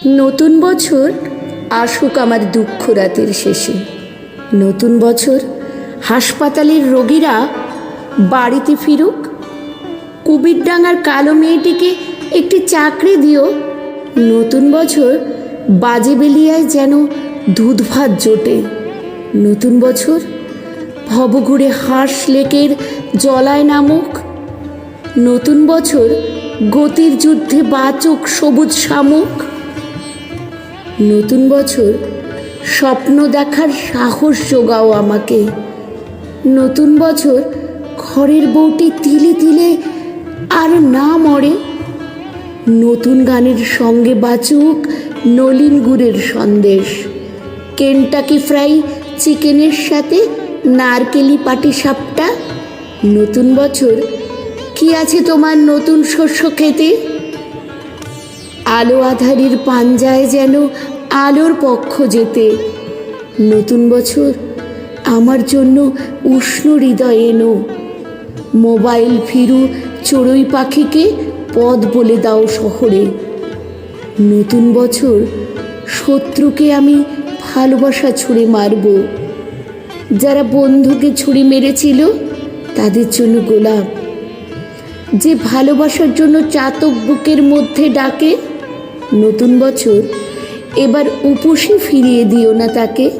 নতুন বছর আসুক আমার দুঃখ রাতের শেষে। নতুন বছর হাসপাতালের রোগীরা বাড়িতে ফিরুক। কুবিরডাঙ্গার কালো মেয়েটিকে একটি চাকরি দিও। নতুন বছর বাজে বেলিয়ায় যেন দুধ ভাত জোটে। নতুন বছর ভবঘুরে হাঁস লেকের জলায় নামুক। নতুন বছর গতির যুদ্ধে বাচুক সবুজ শামুক। নতুন বছর স্বপ্ন দেখার সাহস যোগাও আমাকে। নতুন বছর ঘরের বউটি তিলে তিলে আর না মরে। নতুন গানের সঙ্গে বাঁচুক নলিন গুড়ের সন্দেশ, কেনটাকি ফ্রাই চিকেনের সাথে নারকেলি পাটিসাপটা। নতুন বছর কি আছে তোমার নতুন শস্য খেতে? আলো আধারির পাঞ্জায় যেন আলোর পক্ষ যেতে। নতুন বছর আমার জন্য উষ্ণ হৃদয় এনো। মোবাইল ফিরু চড়ুই পাখিকে পথ বলে দাও শহরে। নতুন বছর শত্রুকে আমি ভালোবাসা ছুঁড়ে মারব। যারা বন্ধুকে ছুরি মেরেছিল তাদের জন্য গোলাপ। যে ভালোবাসার জন্য চাতক বুকের মধ্যে ডাকে, নতুন বছর এবার উপসে ফিরিয়ে দিও না তাকে।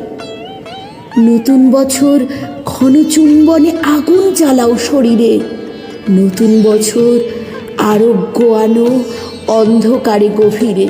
নতুন বছর ঘন চুম্বনে আগুন জ্বালাও শরীরে। নতুন বছর আরোগ্য আনো অন্ধকারে গভীরে।